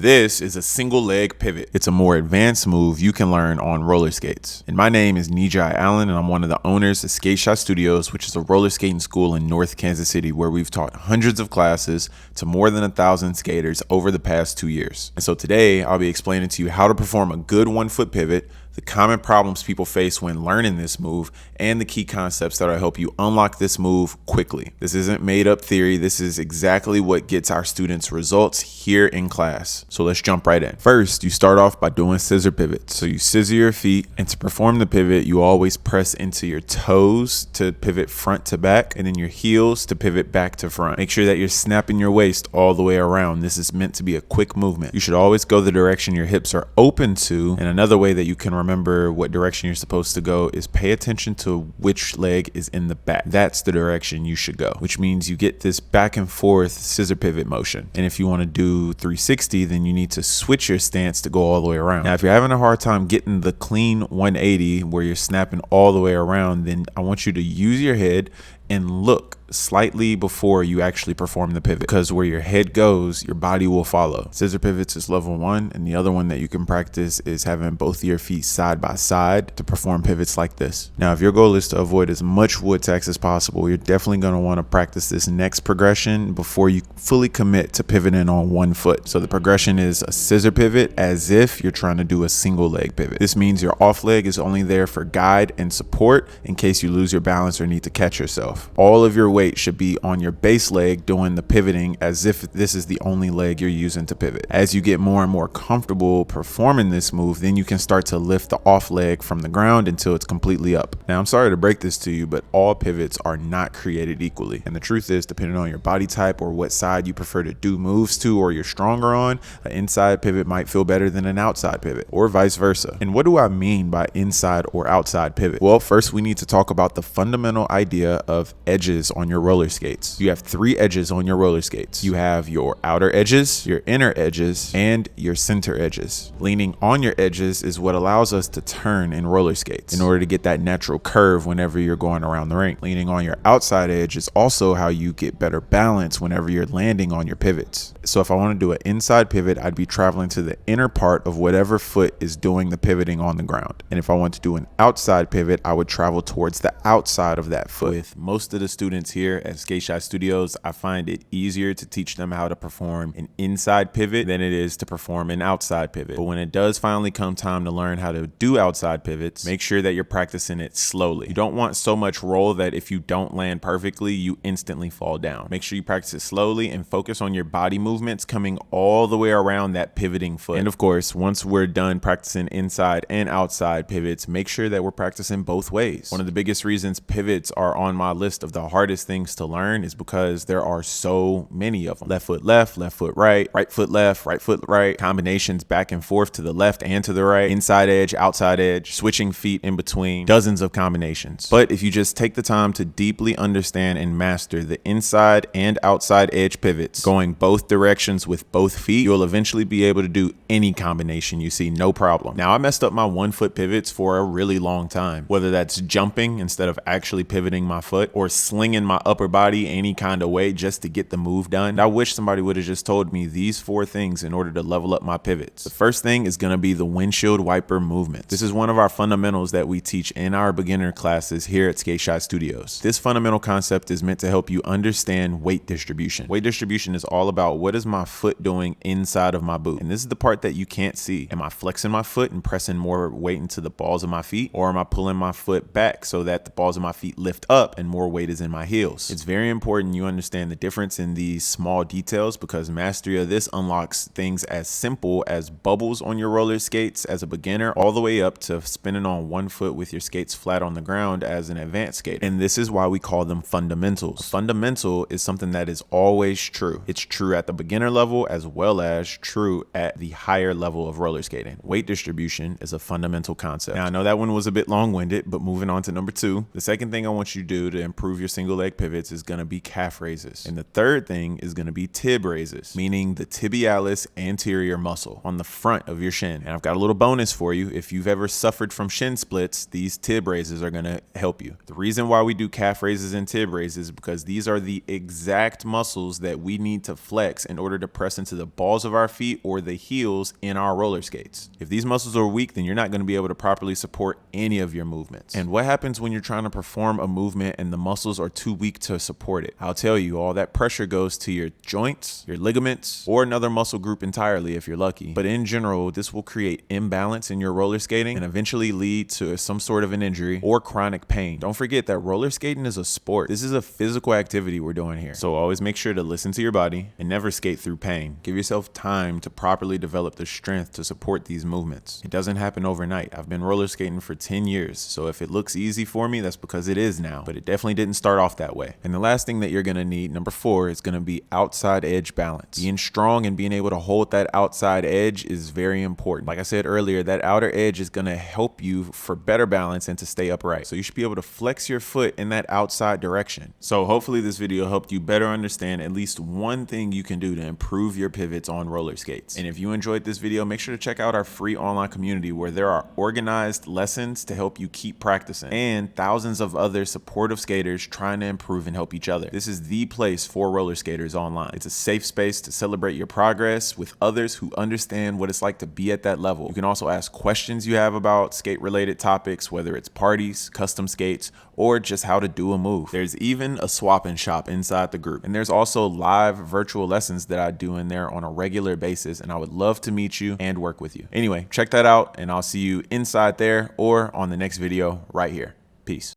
This is a single leg pivot. It's a more advanced move you can learn on roller skates. And my name is Knejie Allen, and I'm one of the owners of SK8 SHOT Studios, which is a roller skating school in North Kansas City where we've taught hundreds of classes to more than 1,000 skaters over the past 2 years. And so today I'll be explaining to you how to perform a good 1-foot pivot, the common problems people face when learning this move, and the key concepts that'll help you unlock this move quickly. This isn't made up theory. This is exactly what gets our students results here in class. So let's jump right in. First, you start off by doing scissor pivots. So you scissor your feet, and to perform the pivot, you always press into your toes to pivot front to back, and then your heels to pivot back to front. Make sure that you're snapping your waist all the way around. This is meant to be a quick movement. You should always go the direction your hips are open to, and another way that you can remember what direction you're supposed to go is pay attention to which leg is in the back. That's the direction you should go, which means you get this back and forth scissor pivot motion. And if you want to do 360, then you need to switch your stance to go all the way around. Now, if you're having a hard time getting the clean 180 where you're snapping all the way around, then I want you to use your head and look slightly before you actually perform the pivot, because where your head goes, your body will follow. Scissor pivots is level 1, and the other one that you can practice is having both of your feet side by side to perform pivots like this. Now, if your goal is to avoid as much wood tax as possible, you're definitely going to want to practice this next progression before you fully commit to pivoting on 1 foot. So the progression is a scissor pivot as if you're trying to do a single leg pivot. This means your off leg is only there for guide and support in case you lose your balance or need to catch yourself. All of your weight should be on your base leg doing the pivoting as if this is the only leg you're using to pivot. As you get more and more comfortable performing this move, then you can start to lift the off leg from the ground until it's completely up. Now, I'm sorry to break this to you, but all pivots are not created equally. And the truth is, depending on your body type or what side you prefer to do moves to or you're stronger on, an inside pivot might feel better than an outside pivot, or vice versa. And what do I mean by inside or outside pivot? Well, first we need to talk about the fundamental idea of edges on your roller skates. You have 3 edges on your roller skates. You have your outer edges, your inner edges, and your center edges. Leaning on your edges is what allows us to turn in roller skates in order to get that natural curve whenever you're going around the rink. Leaning on your outside edge is also how you get better balance whenever you're landing on your pivots. So if I want to do an inside pivot, I'd be traveling to the inner part of whatever foot is doing the pivoting on the ground. And if I want to do an outside pivot, I would travel towards the outside of that foot. With most of the students here at SK8 SHOT Studios, I find it easier to teach them how to perform an inside pivot than it is to perform an outside pivot. But when it does finally come time to learn how to do outside pivots, make sure that you're practicing it slowly. You don't want so much roll that if you don't land perfectly, you instantly fall down. Make sure you practice it slowly and focus on your body movements coming all the way around that pivoting foot. And of course, once we're done practicing inside and outside pivots, make sure that we're practicing both ways. One of the biggest reasons pivots are on my list of the hardest things to learn is because there are so many of them. Left foot right, right foot left, right foot right, combinations back and forth to the left and to the right, inside edge, outside edge, switching feet in between, dozens of combinations. But if you just take the time to deeply understand and master the inside and outside edge pivots, going both directions with both feet, you'll eventually be able to do any combination you see, no problem. Now, I messed up my 1-foot pivots for a really long time, whether that's jumping instead of actually pivoting my foot or slinging my upper body any kind of way just to get the move done. And I wish somebody would have just told me these 4 things in order to level up my pivots. The first thing is going to be the windshield wiper movement. This is one of our fundamentals that we teach in our beginner classes here at SK8 SHOT Studios. This fundamental concept is meant to help you understand weight distribution. Weight distribution is all about what is my foot doing inside of my boot. And this is the part that you can't see. Am I flexing my foot and pressing more weight into the balls of my feet? Or am I pulling my foot back so that the balls of my feet lift up and more weight is in my heels? It's very important you understand the difference in these small details, because mastery of this unlocks things as simple as bubbles on your roller skates as a beginner all the way up to spinning on 1 foot with your skates flat on the ground as an advanced skater. And this is why we call them fundamentals. A fundamental is something that is always true. It's true at the beginner level as well as true at the higher level of roller skating. Weight distribution is a fundamental concept. Now, I know that one was a bit long-winded, but moving on to number 2. The second thing I want you to do to improve your single leg pivots is going to be calf raises. And the third thing is going to be tib raises, meaning the tibialis anterior muscle on the front of your shin. And I've got a little bonus for you. If you've ever suffered from shin splits, these tib raises are going to help you. The reason why we do calf raises and tib raises is because these are the exact muscles that we need to flex in order to press into the balls of our feet or the heels in our roller skates. If these muscles are weak, then you're not going to be able to properly support any of your movements. And what happens when you're trying to perform a movement and the muscles are too weak to support it? I'll tell you, all that pressure goes to your joints, your ligaments, or another muscle group entirely if you're lucky. But in general, this will create imbalance in your roller skating and eventually lead to some sort of an injury or chronic pain. Don't forget that roller skating is a sport. This is a physical activity we're doing here. So always make sure to listen to your body and never skate through pain. Give yourself time to properly develop the strength to support these movements. It doesn't happen overnight. I've been roller skating for 10 years. So if it looks easy for me, that's because it is now. But it definitely didn't start off that way. And the last thing that you're going to need, number 4, is going to be outside edge balance. Being strong and being able to hold that outside edge is very important. Like I said earlier, that outer edge is going to help you for better balance and to stay upright. So you should be able to flex your foot in that outside direction. So hopefully this video helped you better understand at least one thing you can do to improve your pivots on roller skates. And if you enjoyed this video, make sure to check out our free online community where there are organized lessons to help you keep practicing and thousands of other supportive skaters trying to improve and help each other. This is the place for roller skaters online. It's a safe space to celebrate your progress with others who understand what it's like to be at that level. You can also ask questions you have about skate related topics, whether it's parties, custom skates, or just how to do a move. There's even a swap and shop inside the group. And there's also live virtual lessons that I do in there on a regular basis. And I would love to meet you and work with you. Anyway, check that out and I'll see you inside there or on the next video right here. Peace.